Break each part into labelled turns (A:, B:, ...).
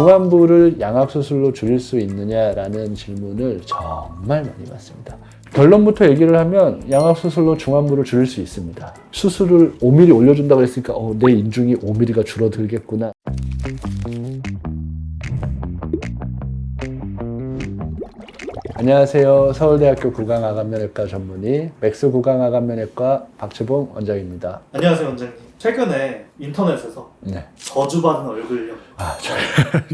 A: 중안부를 양악수술로 줄일 수 있느냐라는 질문을 정말 많이 받습니다. 결론부터 얘기를 하면 양악수술로 중안부를 줄일 수 있습니다. 수술을 5mm 올려준다고 했으니까 내 인중이 5mm가 줄어들겠구나. 안녕하세요. 서울대학교 구강암면외과 전문의 맥스 구강암면외과 박채봉 원장입니다.
B: 안녕하세요 원장님. 최근에 인터넷에서 저주받은 얼굴형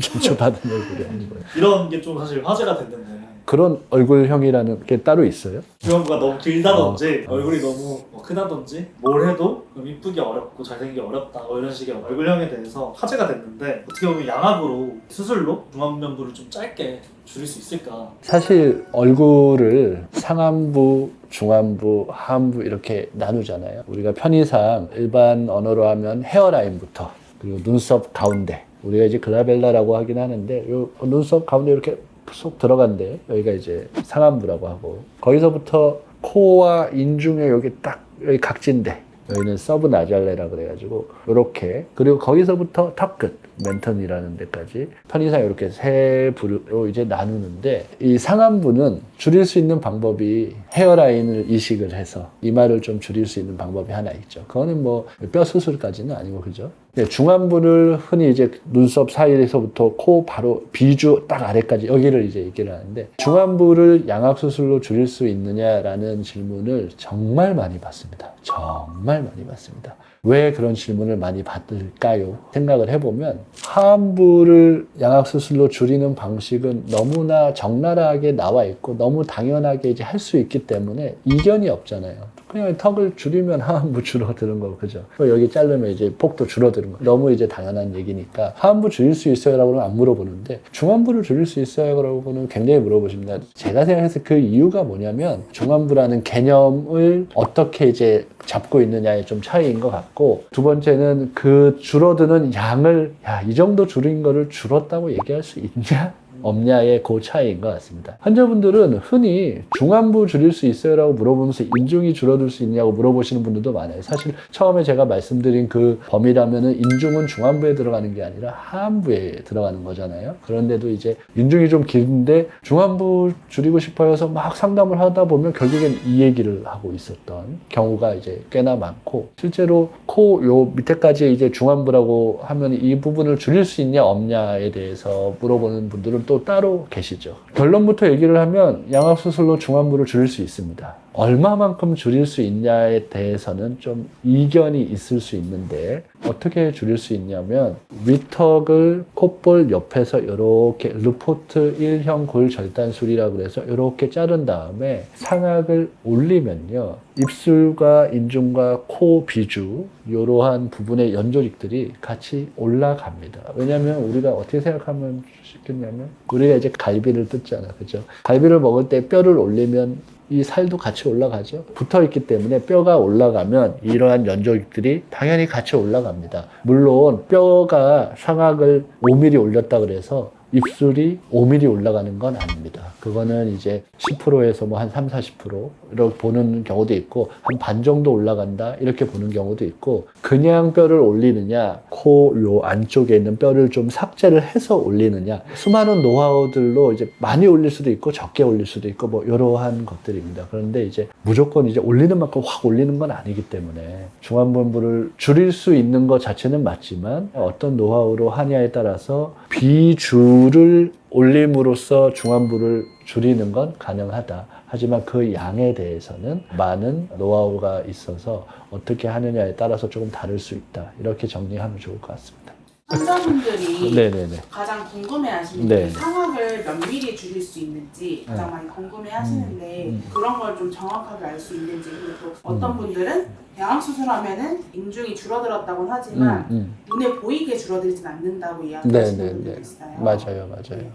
A: 저주받은 얼굴형
B: 이런 게 좀 사실 화제가 됐는데
A: 그런 얼굴형이라는 게 따로 있어요?
B: 중안부가 너무 길다든지 얼굴이 너무 크다든지 뭘 해도 이쁘기 어렵고 잘생기기 어렵다 이런 식의 얼굴형에 대해서 화제가 됐는데 어떻게 보면 양악으로 수술로 중안면부를 좀 짧게 줄일 수 있을까?
A: 사실 얼굴을 상안부, 중안부, 하안부 이렇게 나누잖아요. 우리가 편의상 일반 언어로 하면 헤어라인부터 그리고 눈썹 가운데 우리가 이제 글라벨라라고 하긴 하는데 요 눈썹 가운데 이렇게 쏙 들어간데 여기가 이제 상안부라고 하고 거기서부터 코와 인중에 여기 딱 여기 각진대 여기는 서브나잘레라 그래가지고 이렇게 그리고 거기서부터 턱끝 멘턴이라는 데까지 편의상 이렇게 세 부로 이제 나누는데 이 상안부는 줄일 수 있는 방법이 헤어라인을 이식을 해서 이마를 좀 줄일 수 있는 방법이 하나 있죠. 그거는 뭐 뼈 수술까지는 아니고 그죠? 중안부를 흔히 이제 눈썹 사이에서부터 코 바로 비주 딱 아래까지 여기를 이제 얘기를 하는데 중안부를 양악수술로 줄일 수 있느냐라는 질문을 정말 많이 받습니다. 정말 많이 받습니다. 왜 그런 질문을 많이 받을까요? 생각을 해보면 하안부를 양악수술로 줄이는 방식은 너무나 적나라하게 나와 있고 너무 당연하게 이제 할 수 있기 때문에 이견이 없잖아요. 그냥 턱을 줄이면 하안부 줄어드는 거고, 그죠? 여기 자르면 이제 폭도 줄어드는 거. 너무 이제 당연한 얘기니까 하안부 줄일 수 있어요? 라고는 안 물어보는데 중안부를 줄일 수 있어요? 라고는 굉장히 물어보십니다. 제가 생각해서 그 이유가 뭐냐면 중안부라는 개념을 어떻게 이제 잡고 있느냐의 좀 차이인 것 같고 두 번째는 그 줄어드는 양을 이 정도 줄인 거를 줄었다고 얘기할 수 있냐? 없냐의 그 차이인 것 같습니다. 환자분들은 흔히 중안부 줄일 수 있어요? 라고 물어보면서 인중이 줄어들 수 있냐고 물어보시는 분들도 많아요. 사실 처음에 제가 말씀드린 그 범위라면은 인중은 중안부에 들어가는 게 아니라 하안부에 들어가는 거잖아요. 그런데도 이제 인중이 좀 긴데 중안부 줄이고 싶어 해서 막 상담을 하다 보면 결국엔 이 얘기를 하고 있었던 경우가 이제 꽤나 많고 실제로 코 요 밑에까지 이제 중안부라고 하면 이 부분을 줄일 수 있냐 없냐에 대해서 물어보는 분들은 또 따로 계시죠. 결론부터 얘기를 하면 양악수술로 중안부를 줄일 수 있습니다. 얼마만큼 줄일 수 있냐에 대해서는 좀 이견이 있을 수 있는데 어떻게 줄일 수 있냐면 위턱을 콧볼 옆에서 이렇게 르포트 1형 골 절단술이라고 해서 이렇게 자른 다음에 상악을 올리면요. 입술과 인중과 코 비주 이러한 부분의 연조직들이 같이 올라갑니다. 왜냐하면 우리가 어떻게 생각하면 쉽겠냐면 우리가 이제 갈비를 뜯잖아, 그죠? 갈비를 먹을 때 뼈를 올리면 이 살도 같이 올라가죠. 붙어있기 때문에 뼈가 올라가면 이러한 연조직들이 당연히 같이 올라갑니다. 물론 뼈가 상악을 5mm 올렸다 그래서 입술이 5mm 올라가는 건 아닙니다. 그거는 이제 10%에서 뭐 한 3, 40% 이렇게 보는 경우도 있고 한 반 정도 올라간다 이렇게 보는 경우도 있고 그냥 뼈를 올리느냐 코 요 안쪽에 있는 뼈를 좀 삭제를 해서 올리느냐 수많은 노하우들로 이제 많이 올릴 수도 있고 적게 올릴 수도 있고 뭐 이러한 것들입니다. 그런데 이제 무조건 이제 올리는 만큼 확 올리는 건 아니기 때문에 중안부를 줄일 수 있는 것 자체는 맞지만 어떤 노하우로 하냐에 따라서 비주를 올림으로써 중안부를 줄이는 건 가능하다. 하지만 그 양에 대해서는 많은 노하우가 있어서 어떻게 하느냐에 따라서 조금 다를 수 있다. 이렇게 정리하면 좋을 것 같습니다.
C: 환자분들이
A: 네네네.
C: 가장 궁금해하시는
A: 네.
C: 게 상악을 몇 미리 줄일 수 있는지 가장 많이 궁금해하시는데 그런 걸 좀 정확하게 알 수 있는지 그리고 또 어떤 분들은 양악수술하면은 인중이 줄어들었다고는 하지만 눈에 보이게 줄어들진 않는다고 이야기하시는 분들이 있어요.
A: 맞아요.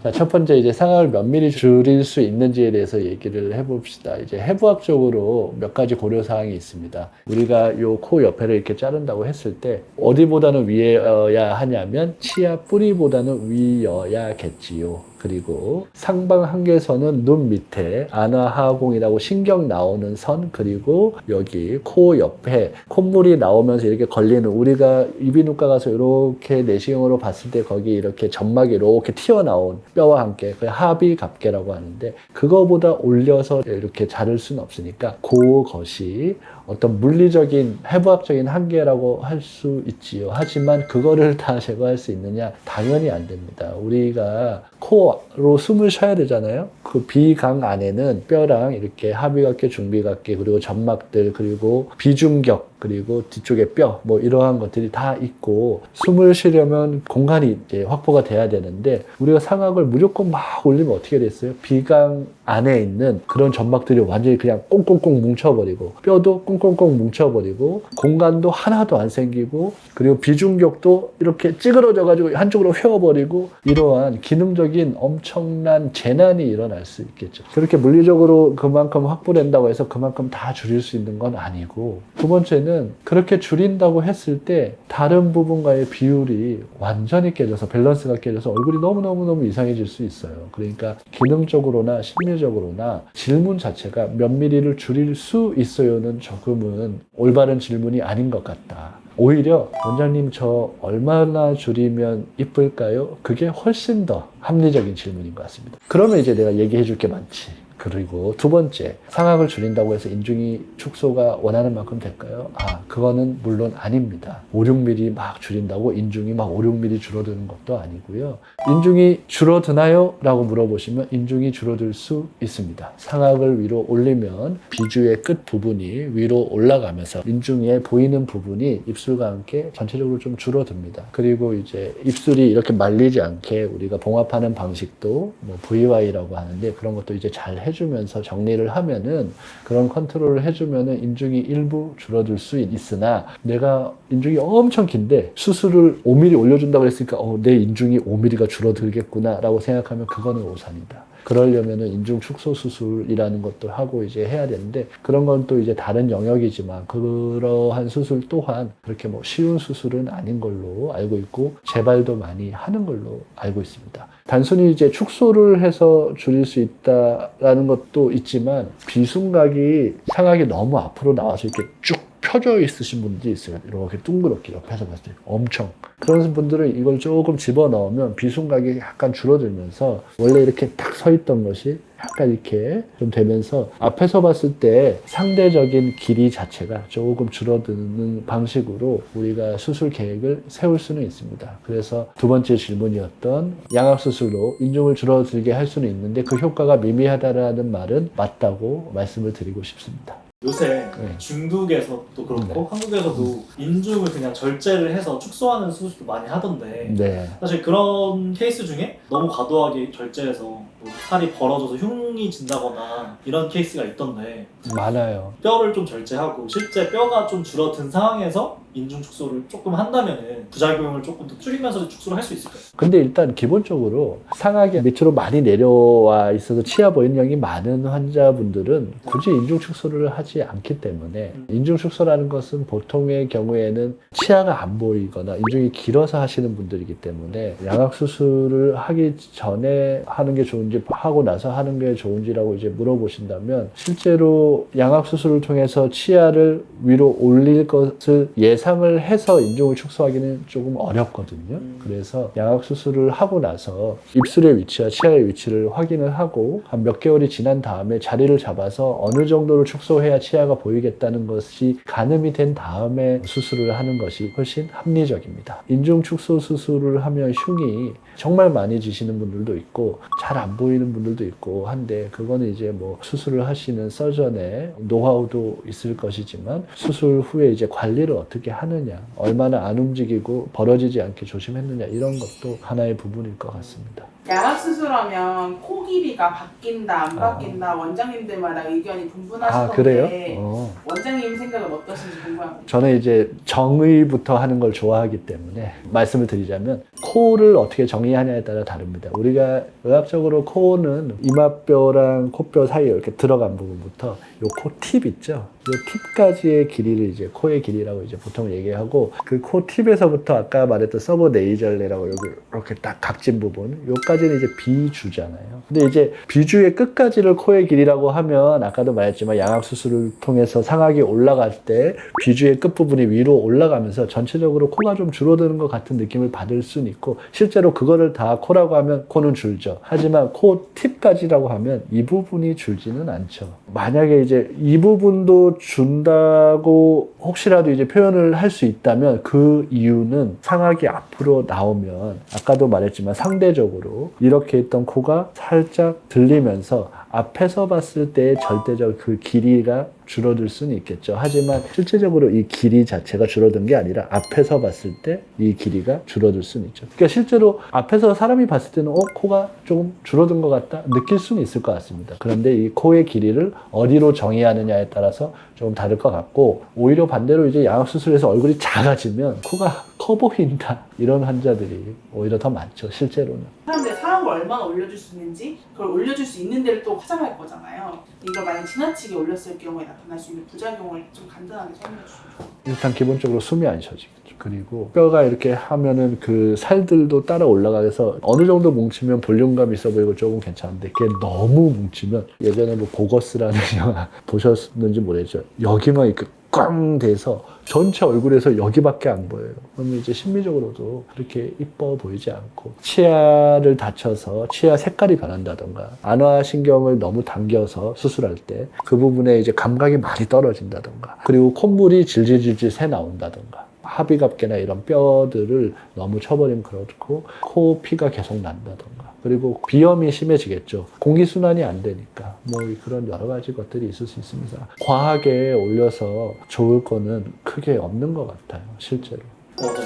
A: 자, 첫 번째 이제 상악을 몇 미리 줄일 수 있는지에 대해서 얘기를 해봅시다. 이제 해부학적으로 몇 가지 고려 사항이 있습니다. 우리가 요 코 옆에를 이렇게 자른다고 했을 때 어디보다는 위에여야 하냐면 치아 뿌리보다는 위여야겠지요. 그리고 상방한계선은 눈 밑에 안화하공이라고 신경 나오는 선, 그리고 여기 코 옆에 콧물이 나오면서 이렇게 걸리는, 우리가 이비인후과 가서 이렇게 내시경으로 봤을 때 거기 이렇게 점막이 이렇게 튀어나온 뼈와 함께 그 하비갑계라고 하는데, 그거보다 올려서 이렇게 자를 수는 없으니까 그것이 어떤 물리적인 해부학적인 한계라고 할 수 있지요. 하지만 그거를 다 제거할 수 있느냐? 당연히 안 됩니다. 우리가 코로 숨을 쉬어야 되잖아요. 그 비강 안에는 뼈랑 이렇게 하비각계, 중비각계, 그리고 점막들, 그리고 비중격, 그리고 뒤쪽에 뼈, 뭐 이러한 것들이 다 있고, 숨을 쉬려면 공간이 이제 확보가 돼야 되는데, 우리가 상악을 무조건 막 올리면 어떻게 됐어요? 비강 안에 있는 그런 점막들이 완전히 그냥 꽁꽁꽁 뭉쳐버리고, 뼈도 꽁꽁꽁 뭉쳐버리고, 공간도 하나도 안 생기고, 그리고 비중격도 이렇게 찌그러져가지고 한쪽으로 휘어버리고, 이러한 기능적인 엄청난 재난이 일어날 수 있겠죠. 그렇게 물리적으로 그만큼 확보된다고 해서 그만큼 다 줄일 수 있는 건 아니고, 두 번째는 그렇게 줄인다고 했을 때 다른 부분과의 비율이 완전히 깨져서, 밸런스가 깨져서 얼굴이 너무너무 이상해질 수 있어요. 그러니까 기능적으로나 심리적으로나 질문 자체가 몇 미리를 줄일 수 있어요는 조금은 올바른 질문이 아닌 것 같다. 오히려 원장님 저 얼마나 줄이면 이쁠까요? 그게 훨씬 더 합리적인 질문인 것 같습니다. 그러면 이제 내가 얘기해 줄 게 많지. 그리고 두 번째, 상악을 줄인다고 해서 인중이 축소가 원하는 만큼 될까요? 그거는 물론 아닙니다. 5, 6mm 막 줄인다고 인중이 막 5, 6mm 줄어드는 것도 아니고요. 인중이 줄어드나요? 라고 물어보시면 인중이 줄어들 수 있습니다. 상악을 위로 올리면 비주의 끝 부분이 위로 올라가면서 인중에 보이는 부분이 입술과 함께 전체적으로 좀 줄어듭니다. 그리고 이제 입술이 이렇게 말리지 않게 우리가 봉합하는 방식도 뭐 VY라고 하는데, 그런 것도 이제 잘 해주면서 정리를 하면은, 그런 컨트롤을 해주면은 인중이 일부 줄어들 수 있으나, 내가 인중이 엄청 긴데 수술을 5mm 올려준다고 했으니까 내 인중이 5mm가 줄어들겠구나 라고 생각하면 그거는 오산이다. 그러려면은 인중 축소 수술이라는 것도 하고 이제 해야 되는데, 그런 건 또 이제 다른 영역이지만, 그러한 수술 또한 그렇게 뭐 쉬운 수술은 아닌 걸로 알고 있고, 재발도 많이 하는 걸로 알고 있습니다. 단순히 이제 축소를 해서 줄일 수 있다라는 것도 있지만, 비순각이 상악이 너무 앞으로 나와서 이렇게 쭉 펴져 있으신 분들이 있어요. 이렇게 둥그렇게 옆에서 봤을 때 엄청. 그런 분들은 이걸 조금 집어넣으면 비순각이 약간 줄어들면서 원래 이렇게 딱 서 있던 것이 약간 이렇게 좀 되면서 앞에서 봤을 때 상대적인 길이 자체가 조금 줄어드는 방식으로 우리가 수술 계획을 세울 수는 있습니다. 그래서 두 번째 질문이었던 양악수술로 인중을 줄어들게 할 수는 있는데 그 효과가 미미하다라는 말은 맞다고 말씀을 드리고 싶습니다.
B: 요새 중국에서도 그렇고 한국에서도 인중을 그냥 절제를 해서 축소하는 수술도 많이 하던데, 사실 그런 케이스 중에 너무 과도하게 절제해서 뭐 살이 벌어져서 흉이 진다거나 이런 케이스가 있던데,
A: 많아요.
B: 뼈를 좀 절제하고 실제 뼈가 좀 줄어든 상황에서 인중 축소를 조금 한다면은 부작용을 조금 더 줄이면서 축소를 할 수 있을까요?
A: 근데 일단 기본적으로 상악이 밑으로 많이 내려와 있어서 치아 보행량이 많은 환자분들은 굳이 인중 축소를 하지 않기 때문에, 인중 축소라는 것은 보통의 경우에는 치아가 안 보이거나 인중이 길어서 하시는 분들이기 때문에, 양악 수술을 하기 전에 하는 게 좋은지 하고 나서 하는 게 좋은지라고 이제 물어보신다면, 실제로 양악 수술을 통해서 치아를 위로 올릴 것을 예상을 해서 인중을 축소하기는 조금 어렵거든요. 그래서 양악 수술을 하고 나서 입술의 위치와 치아의 위치를 확인을 하고 한 몇 개월이 지난 다음에 자리를 잡아서 어느 정도로 축소해야 치아가 보이겠다는 것이 가늠이 된 다음에 수술을 하는 것이 훨씬 합리적입니다. 인중 축소 수술을 하면 흉이 정말 많이 지시는 분들도 있고 잘 안 보이는 분들도 있고 한데, 그거는 이제 뭐 수술을 하시는 서전의 노하우도 있을 것이지만, 수술 후에 이제 관리를 어떻게 하느냐, 얼마나 안 움직이고 벌어지지 않게 조심했느냐, 이런 것도 하나의 부분일 것 같습니다.
C: 양악 수술하면 코 길이가 바뀐다 안 바뀐다 원장님들마다 의견이 분분하시던데,
A: 그래요?
C: 원장님 생각은 어떠신지 궁금합니다.
A: 저는 이제 정의부터 하는 걸 좋아하기 때문에 말씀을 드리자면, 코를 어떻게 정의하냐에 따라 다릅니다. 우리가 의학적으로 코는 이마뼈랑 코뼈 사이에 이렇게 들어간 부분부터 요 코 팁 있죠? 요 팁까지의 길이를 이제 코의 길이라고 이제 보통 얘기하고, 그 코 팁에서부터 아까 말했던 서브네이절레라고 여기 이렇게 딱 각진 부분, 요까지 여기까지는 이제 비주잖아요. 근데 이제 비주의 끝까지를 코의 길이라고 하면 아까도 말했지만 양악수술을 통해서 상악이 올라갈 때 비주의 끝부분이 위로 올라가면서 전체적으로 코가 좀 줄어드는 것 같은 느낌을 받을 수는 있고 실제로 그거를 다 코라고 하면 코는 줄죠. 하지만 코 팁까지라고 하면 이 부분이 줄지는 않죠. 만약에 이제 이 부분도 준다고 혹시라도 이제 표현을 할 수 있다면 그 이유는 상악이 앞으로 나오면 아까도 말했지만 상대적으로 이렇게 있던 코가 살짝 들리면서 앞에서 봤을 때 절대적 그 길이가 줄어들 수는 있겠죠. 하지만 실제적으로 이 길이 자체가 줄어든 게 아니라 앞에서 봤을 때 이 길이가 줄어들 수는 있죠. 그러니까 실제로 앞에서 사람이 봤을 때는 코가 조금 줄어든 것 같다 느낄 수는 있을 것 같습니다. 그런데 이 코의 길이를 어디로 정의하느냐에 따라서 조금 다를 것 같고 오히려 반대로 이제 양악수술에서 얼굴이 작아지면 코가 커 보인다 이런 환자들이 오히려 더 많죠. 실제로는.
C: 사람들이 상악을 얼마나 올려줄 수 있는지 그걸 올려줄 수 있는 데를 또 화장할 거잖아요. 이걸 만약 지나치게 올렸을 경우에 나타날 수 있는 부작용을 좀 간단하게 설명해 주시죠.
A: 일단 기본적으로 숨이 안 쉬어지겠죠. 그리고 뼈가 이렇게 하면은 그 살들도 따라 올라가서 어느 정도 뭉치면 볼륨감 있어 보이고 조금 괜찮은데 그게 너무 뭉치면 예전에 뭐 보거스라는 영화 보셨는지 모르겠죠. 여기만 이렇게 꽝 돼서 전체 얼굴에서 여기밖에 안 보여요. 그러면 이제 심미적으로도 그렇게 이뻐 보이지 않고 치아를 다쳐서 치아 색깔이 변한다던가 안화신경을 너무 당겨서 수술할 때 그 부분에 이제 감각이 많이 떨어진다던가 그리고 콧물이 질질질질 새 나온다던가 합의갑계나 이런 뼈들을 너무 쳐버리면 그렇고 코 피가 계속 난다던가 그리고 비염이 심해지겠죠. 공기순환이 안 되니까 뭐 그런 여러 가지 것들이 있을 수 있습니다. 과하게 올려서 좋을 거는 크게 없는 것 같아요. 실제로.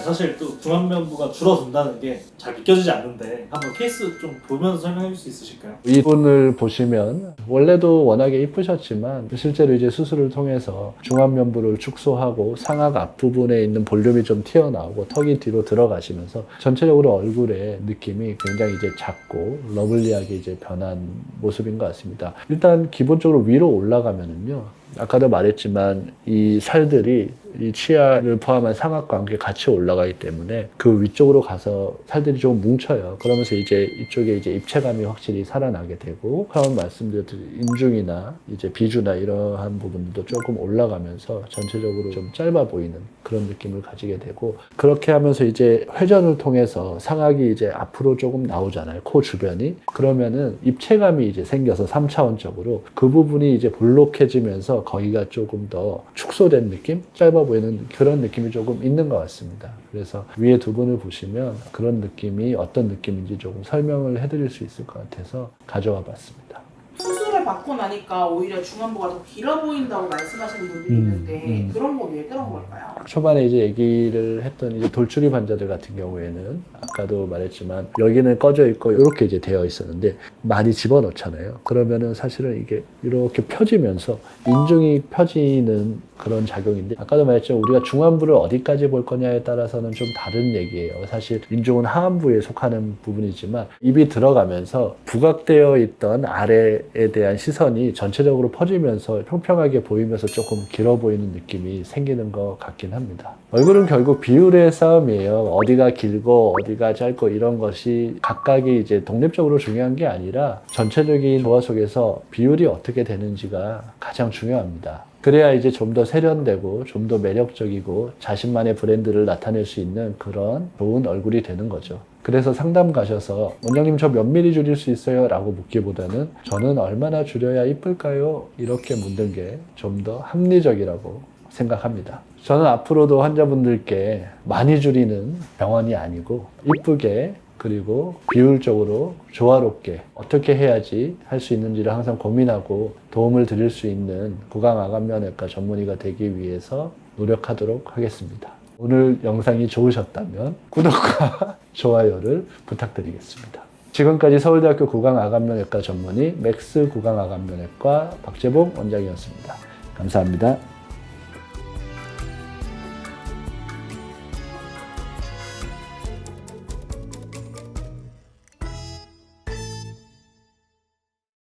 B: 사실 또 중안면부가 줄어든다는 게 잘 믿겨지지 않는데 한번 케이스 좀 보면서 설명해 줄 수 있으실까요?
A: 이분을 보시면 원래도 워낙에 이쁘셨지만 실제로 이제 수술을 통해서 중안면부를 축소하고 상악 앞부분에 있는 볼륨이 좀 튀어나오고 턱이 뒤로 들어가시면서 전체적으로 얼굴의 느낌이 굉장히 이제 작고 러블리하게 이제 변한 모습인 것 같습니다. 일단 기본적으로 위로 올라가면은요. 아까도 말했지만 이 살들이 이 치아를 포함한 상악과 함께 같이 올라가기 때문에 그 위쪽으로 가서 살들이 조금 뭉쳐요. 그러면서 이제 이쪽에 이제 입체감이 확실히 살아나게 되고 처음 말씀드렸듯이 인중이나 이제 비주나 이러한 부분도 조금 올라가면서 전체적으로 좀 짧아 보이는 그런 느낌을 가지게 되고 그렇게 하면서 이제 회전을 통해서 상악이 이제 앞으로 조금 나오잖아요. 코 주변이. 그러면은 입체감이 이제 생겨서 3차원적으로 그 부분이 이제 볼록해지면서 거기가 조금 더 축소된 느낌? 짧아 보이는 그런 느낌이 조금 있는 것 같습니다. 그래서 위에 두 분을 보시면 그런 느낌이 어떤 느낌인지 조금 설명을 해드릴 수 있을 것 같아서 가져와 봤습니다.
C: 수술을 받고 나니까 오히려 중안부가 더 길어 보인다고 말씀하시는 분들이 있는데 그런 건 왜 그런 걸까요?
A: 초반에 이제 얘기를 했던 이제 돌출입 환자들 같은 경우에는 아까도 말했지만 여기는 꺼져 있고 이렇게 이제 되어 있었는데 많이 집어넣잖아요. 그러면은 사실은 이게 이렇게 펴지면서 인중이 펴지는 그런 작용인데 아까도 말했죠. 우리가 중안부를 어디까지 볼 거냐에 따라서는 좀 다른 얘기예요. 사실 인중은 하안부에 속하는 부분이지만 입이 들어가면서 부각되어 있던 아래에 대한 시선이 전체적으로 퍼지면서 평평하게 보이면서 조금 길어 보이는 느낌이 생기는 것 같긴 합니다. 얼굴은 결국 비율의 싸움이에요. 어디가 길고 어디가 짧고 이런 것이 각각이 이제 독립적으로 중요한 게 아니라 전체적인 조화 속에서 비율이 어떻게 되는지가 가장 중요합니다. 그래야 이제 좀 더 세련되고 좀 더 매력적이고 자신만의 브랜드를 나타낼 수 있는 그런 좋은 얼굴이 되는 거죠. 그래서 상담 가셔서 원장님 저 몇 미리 줄일 수 있어요? 라고 묻기보다는 저는 얼마나 줄여야 이쁠까요? 이렇게 묻는 게 좀 더 합리적이라고 생각합니다. 저는 앞으로도 환자분들께 많이 줄이는 병원이 아니고 이쁘게 그리고 비율적으로 조화롭게 어떻게 해야지 할 수 있는지를 항상 고민하고 도움을 드릴 수 있는 구강아간면외과 전문의가 되기 위해서 노력하도록 하겠습니다. 오늘 영상이 좋으셨다면 구독과 좋아요를 부탁드리겠습니다. 지금까지 서울대학교 구강아간면외과 전문의 맥스 구강아간면외과 박재봉 원장이었습니다. 감사합니다.